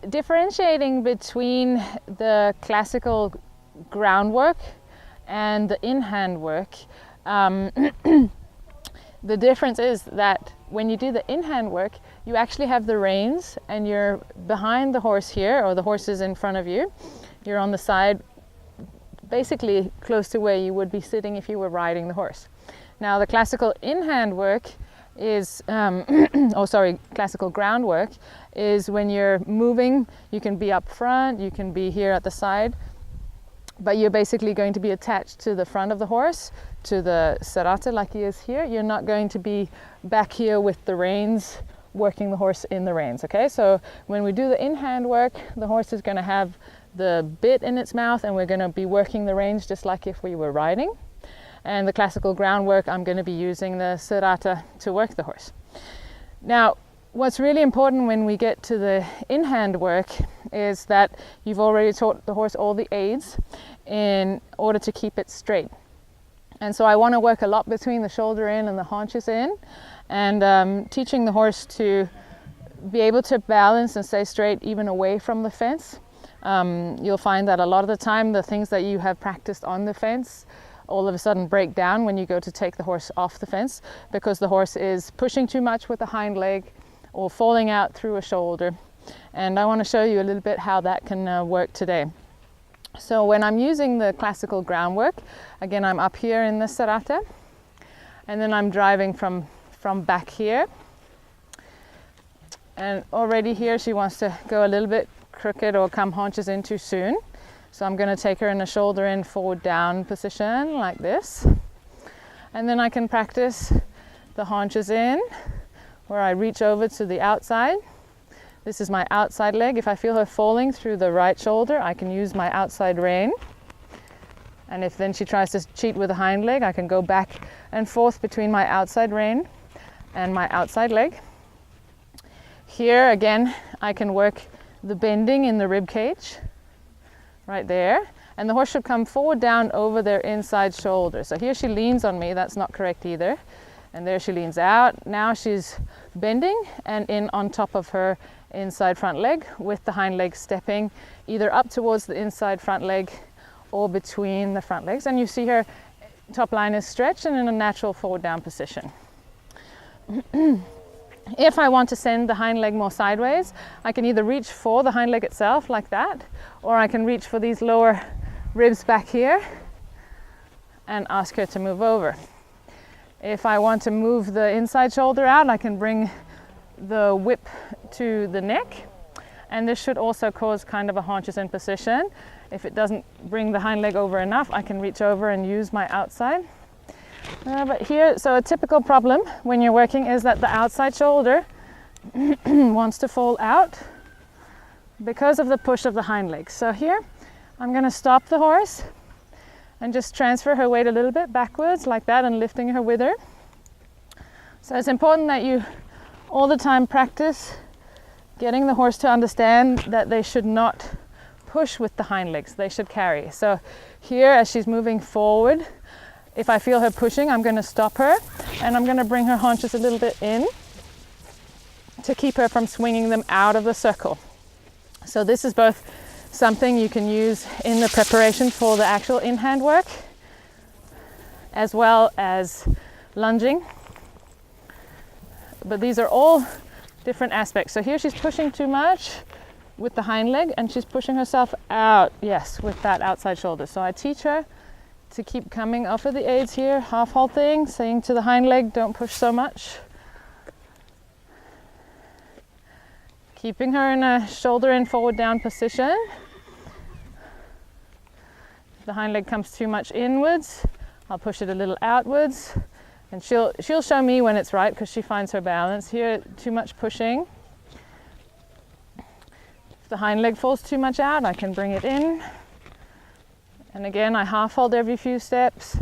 Differentiating between the classical groundwork and the in-hand work, the difference is that when you do the in-hand work, you actually have the reins and you're behind the horse here, or the horse is in front of you. You're on the side, basically close to where you would be sitting if you were riding the horse. Now the classical in-hand work is, classical groundwork is when you're moving, you can be up front, you can be here at the side, but you're basically going to be attached to the front of the horse, to the serrate like he is here. You're not going to be back here with the reins, working the horse in the reins, okay? So when we do the in-hand work, the horse is going to have the bit in its mouth and we're going to be working the reins just like if we were riding. And the classical groundwork, I'm going to be using the serrate to work the horse. Now, what's really important when we get to the in-hand work is that you've already taught the horse all the aids in order to keep it straight. And so I want to work a lot between the shoulder in and the haunches in, and teaching the horse to be able to balance and stay straight even away from the fence. You'll find that a lot of the time the things that you have practiced on the fence all of a sudden break down when you go to take the horse off the fence, because the horse is pushing too much with the hind leg or falling out through a shoulder. And I want to show you a little bit how that can work today. So when I'm using the classical groundwork, again, I'm up here in the serrate, and then I'm driving from back here. And already here she wants to go a little bit crooked or come haunches in too soon. So I'm going to take her in a shoulder in, forward down position like this. And then I can practice the haunches in, where I reach over to the outside. This is my outside leg. If I feel her falling through the right shoulder, I can use my outside rein. And if then she tries to cheat with the hind leg, I can go back and forth between my outside rein and my outside leg. Here again, I can work the bending in the rib cage, right there. And the horse should come forward down over their inside shoulder. So here she leans on me, that's not correct either. And there she leans out. Now she's bending and in on top of her inside front leg, with the hind leg stepping either up towards the inside front leg or between the front legs. And you see her top line is stretched and in a natural forward down position. If I want to send the hind leg more sideways, I can either reach for the hind leg itself like that, or I can reach for these lower ribs back here and ask her to move over. If I want to move the inside shoulder out, I can bring the whip to the neck, and this should also cause kind of a haunches in position. If it doesn't bring the hind leg over enough, I can reach over and use my outside. But here, so a typical problem when you're working is that the outside shoulder wants to fall out because of the push of the hind leg. So here, I'm going to stop the horse and just transfer her weight a little bit backwards like that and lifting her with her. So it's important that you all the time practice getting the horse to understand that they should not push with the hind legs, they should carry. So here, as she's moving forward, if I feel her pushing, I'm going to stop her and I'm going to bring her haunches a little bit in to keep her from swinging them out of the circle. So this is both something you can use in the preparation for the actual in-hand work, as well as lunging. But these are all different aspects. So here she's pushing too much with the hind leg and she's pushing herself out, yes, with that outside shoulder. So I teach her to keep coming off of the aids here, half halting, saying to the hind leg, don't push so much. Keeping her in a shoulder in, forward down position. If the hind leg comes too much inwards, I'll push it a little outwards. And she'll show me when it's right because she finds her balance. Here, too much pushing. If the hind leg falls too much out, I can bring it in. And again, I half hold every few steps,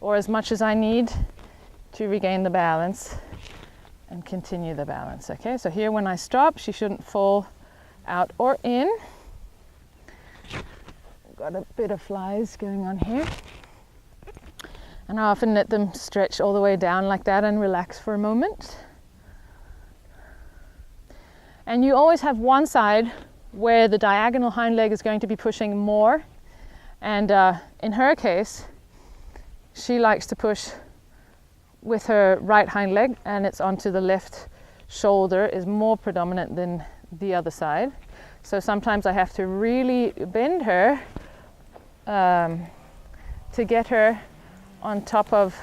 or as much as I need to regain the balance and continue the balance. Okay, so here when I stop, she shouldn't fall out or in. Got a bit of flies going on here. And I often let them stretch all the way down like that and relax for a moment. And you always have one side where the diagonal hind leg is going to be pushing more. And in her case, she likes to push with her right hind leg, and it's onto the left shoulder is more predominant than the other side. So sometimes I have to really bend her to get her on top of,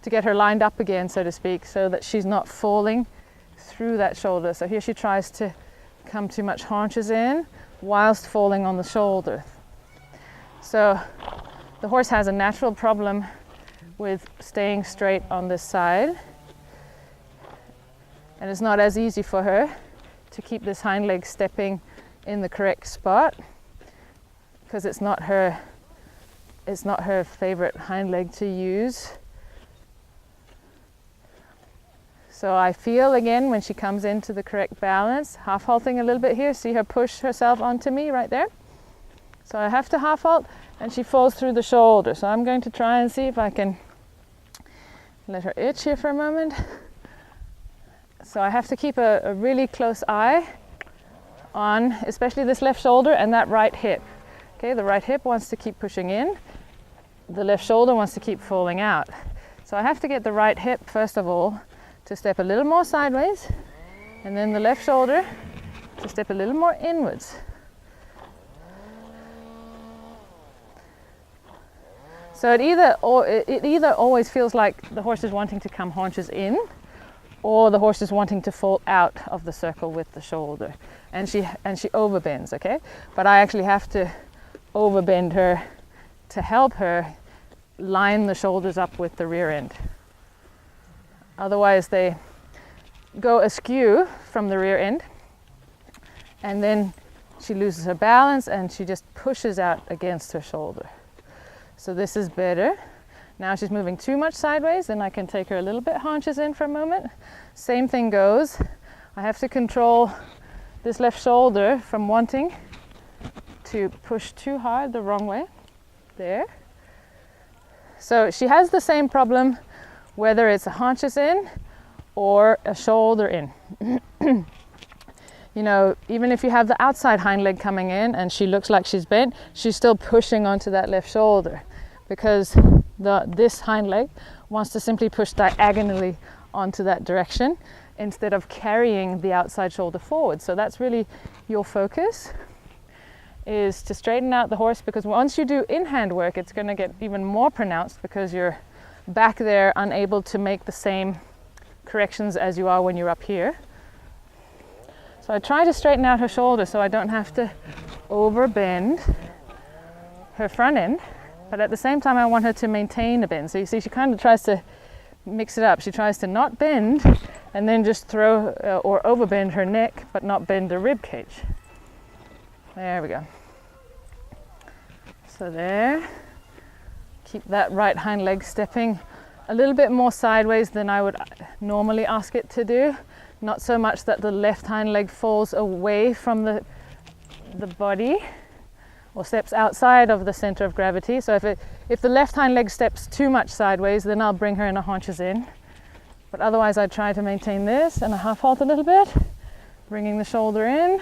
to get her lined up again, so to speak, so that she's not falling through that shoulder. So here she tries to come too much haunches in whilst falling on the shoulder. So the horse has a natural problem with staying straight on this side, and it's not as easy for her to keep this hind leg stepping in the correct spot because it's not her favorite hind leg to use. So I feel again when she comes into the correct balance, half halting a little bit here. See her push herself onto me right there. So I have to half halt and she falls through the shoulder. So I'm going to try and see if I can let her itch here for a moment. So I have to keep a really close eye on especially this left shoulder and that right hip. Okay, the right hip wants to keep pushing in. The left shoulder wants to keep falling out. So I have to get the right hip first of all to step a little more sideways, and then the left shoulder to step a little more inwards. So it either always feels like the horse is wanting to come haunches in, or the horse is wanting to fall out of the circle with the shoulder, and she overbends. Okay, but I actually have to overbend her to help her line the shoulders up with the rear end. Otherwise they go askew from the rear end, and then she loses her balance and she just pushes out against her shoulder. So this is better. Now she's moving too much sideways, and I can take her a little bit haunches in for a moment. Same thing goes. I have to control this left shoulder from wanting to push too hard the wrong way. There. So she has the same problem whether it's a haunches in or a shoulder in. You know, even if you have the outside hind leg coming in and she looks like she's bent, she's still pushing onto that left shoulder because this hind leg wants to simply push diagonally onto that direction instead of carrying the outside shoulder forward. So that's really your focus, is to straighten out the horse, because once you do in-hand work, it's going to get even more pronounced because you're back there unable to make the same corrections as you are when you're up here. So I try to straighten out her shoulder so I don't have to overbend her front end, but at the same time I want her to maintain a bend. So you see she kind of tries to mix it up. She tries to not bend and then just throw or overbend her neck but not bend the rib cage. There we go. So there. Keep that right hind leg stepping a little bit more sideways than I would normally ask it to do. Not so much that the left hind leg falls away from the body or steps outside of the center of gravity. So if the left hind leg steps too much sideways, then I'll bring her in a haunches in. But otherwise I try to maintain this and a half halt a little bit, bringing the shoulder in.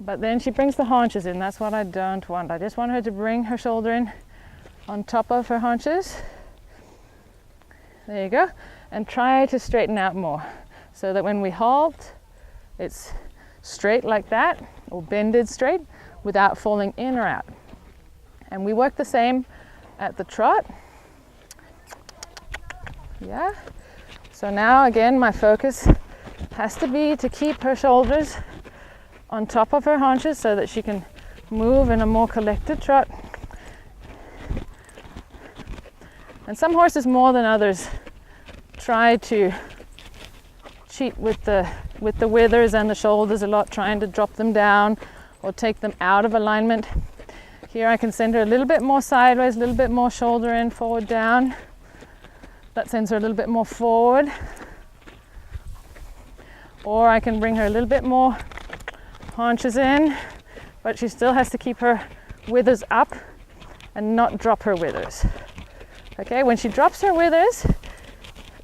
But then she brings the haunches in. That's what I don't want. I just want her to bring her shoulder in on top of her haunches. There you go. And try to straighten out more so that when we halt, it's straight like that, or bended straight without falling in or out. And we work the same at the trot. Yeah. So now again, my focus has to be to keep her shoulders on top of her haunches so that she can move in a more collected trot. And some horses more than others try to cheat with the withers and the shoulders a lot, trying to drop them down or take them out of alignment. Here I can send her a little bit more sideways, a little bit more shoulder in, forward, down. That sends her a little bit more forward. Or I can bring her a little bit more haunches in, but she still has to keep her withers up and not drop her withers. Okay, when she drops her withers,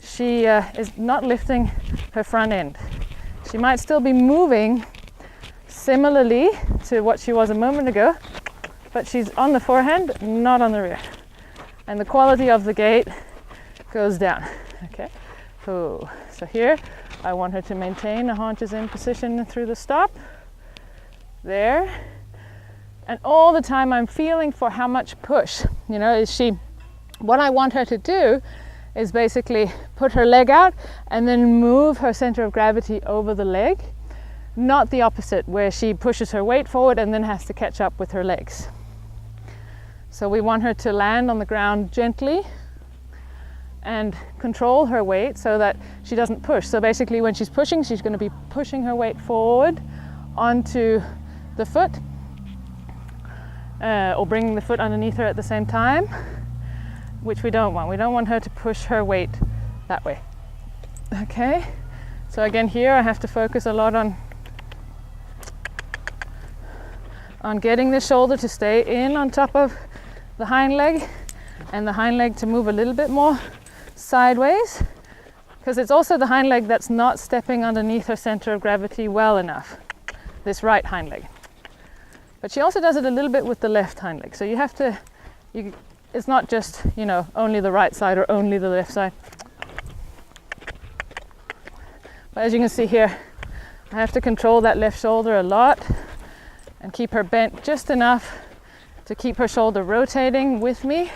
she is not lifting her front end. She might still be moving similarly to what she was a moment ago, but she's on the forehand, not on the rear. And the quality of the gait goes down. Okay. So here I want her to maintain the haunches in position through the stop. There. And all the time I'm feeling for how much push. You know, what I want her to do is basically put her leg out and then move her center of gravity over the leg, not the opposite, where she pushes her weight forward and then has to catch up with her legs. So we want her to land on the ground gently and control her weight so that she doesn't push. So basically when she's pushing, she's going to be pushing her weight forward onto the foot, or bringing the foot underneath her at the same time, which we don't want. We don't want her to push her weight that way. Okay, so again here I have to focus a lot on getting the shoulder to stay in on top of the hind leg, and the hind leg to move a little bit more sideways, because it's also the hind leg that's not stepping underneath her center of gravity well enough, this right hind leg. But she also does it a little bit with the left hind leg. So you have to, it's not just, you know, only the right side or only the left side. But as you can see here, I have to control that left shoulder a lot and keep her bent just enough to keep her shoulder rotating with me.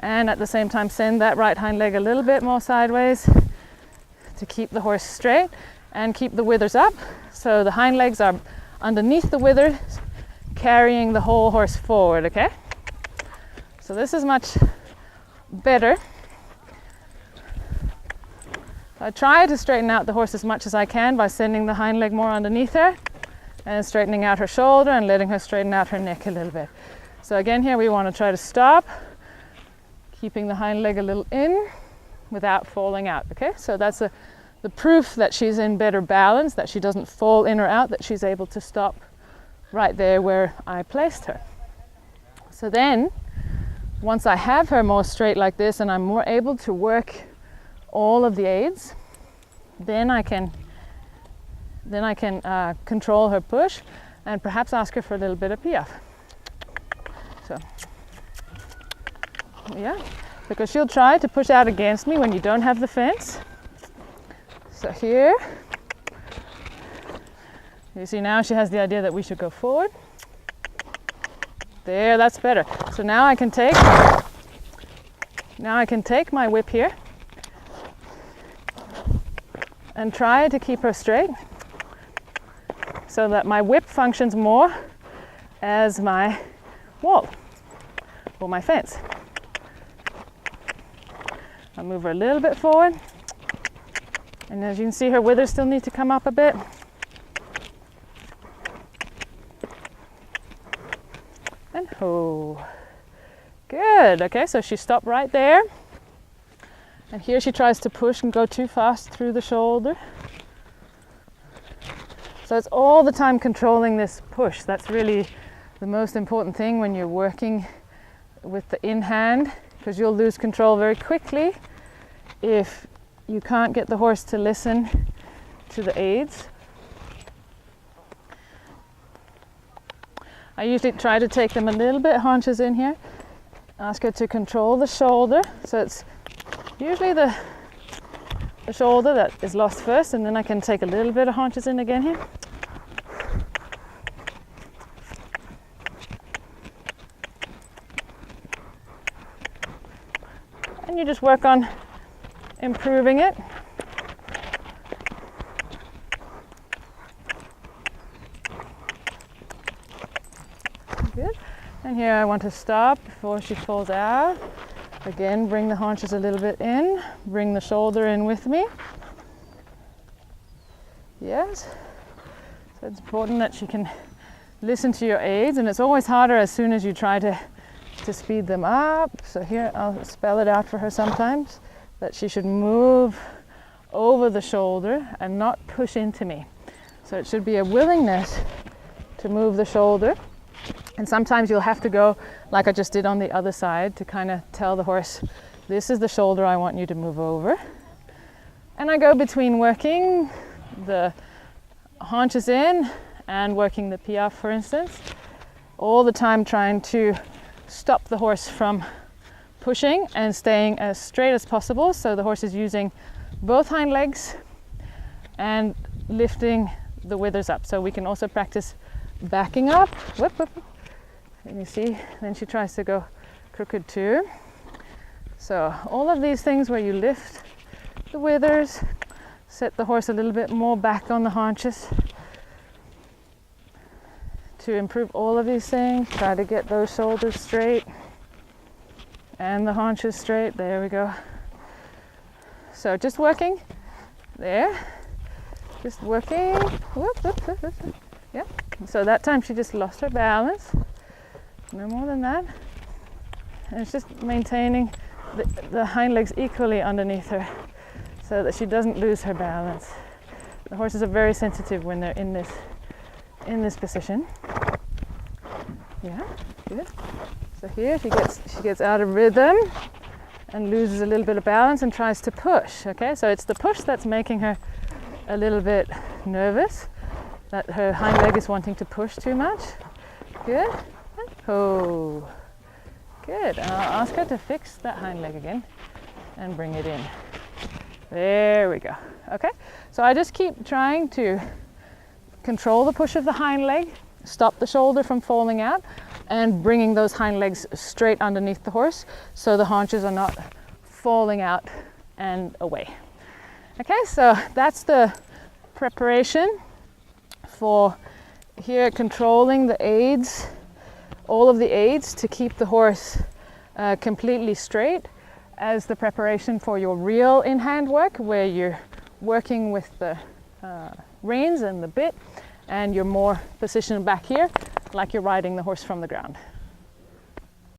And at the same time send that right hind leg a little bit more sideways to keep the horse straight and keep the withers up. So the hind legs are underneath the withers, carrying the whole horse forward, okay? So this is much better. I try to straighten out the horse as much as I can by sending the hind leg more underneath her and straightening out her shoulder and letting her straighten out her neck a little bit. So again here we want to try to stop, keeping the hind leg a little in without falling out, okay? So that's the proof that she's in better balance, that she doesn't fall in or out, that she's able to stop right there where I placed her. So then, once I have her more straight like this and I'm more able to work all of the aids, then I can control her push and perhaps ask her for a little bit of Piaffe. So, yeah, because she'll try to push out against me when you don't have the fence. So here, you see now she has the idea that we should go forward. There, that's better. So now I can take my whip here and try to keep her straight so that my whip functions more as my wall or my fence. I'll move her a little bit forward. And as you can see, her withers still need to come up a bit. And ho. Good. Okay, so she stopped right there. And here she tries to push and go too fast through the shoulder. So it's all the time controlling this push. That's really the most important thing when you're working with the in hand, because you'll lose control very quickly if you can't get the horse to listen to the aids. I usually try to take them a little bit haunches in here. Ask her to control the shoulder. So it's usually the shoulder that is lost first, and then I can take a little bit of haunches in again here. And you just work on improving it. Good. And here I want to stop before she falls out. Again, bring the haunches a little bit in, bring the shoulder in with me. Yes. So it's important that she can listen to your aids, and it's always harder as soon as you try to speed them up. So here I'll spell it out for her sometimes, that she should move over the shoulder and not push into me. So it should be a willingness to move the shoulder. And sometimes you'll have to go like I just did on the other side to kind of tell the horse, this is the shoulder I want you to move over. And I go between working the haunches in and working the Piaffe, for instance, all the time trying to stop the horse from pushing and staying as straight as possible, so the horse is using both hind legs and lifting the withers up. So we can also practice backing up. Whoop, whoop. And you see, then she tries to go crooked too. So all of these things where you lift the withers, set the horse a little bit more back on the haunches to improve all of these things. Try to get those shoulders straight and the haunches straight. There we go. So just working there, just working. Whoop, whoop, whoop, whoop. Yeah. So that time she just lost her balance. No more than that. And it's just maintaining the hind legs equally underneath her so that she doesn't lose her balance. The horses are very sensitive when they're in this position. Yeah, good. So here she gets out of rhythm and loses a little bit of balance and tries to push. Okay, so it's the push that's making her a little bit nervous, that her hind leg is wanting to push too much. Good. Oh, good. And I'll ask her to fix that hind leg again and bring it in. There we go. Okay, so I just keep trying to control the push of the hind leg, stop the shoulder from falling out, and bringing those hind legs straight underneath the horse so the haunches are not falling out and away. Okay, so that's the preparation for here, controlling the aids, all of the aids to keep the horse completely straight, as the preparation for your real in-hand work, where you're working with the reins and the bit, and you're more positioned back here like you're riding the horse from the ground.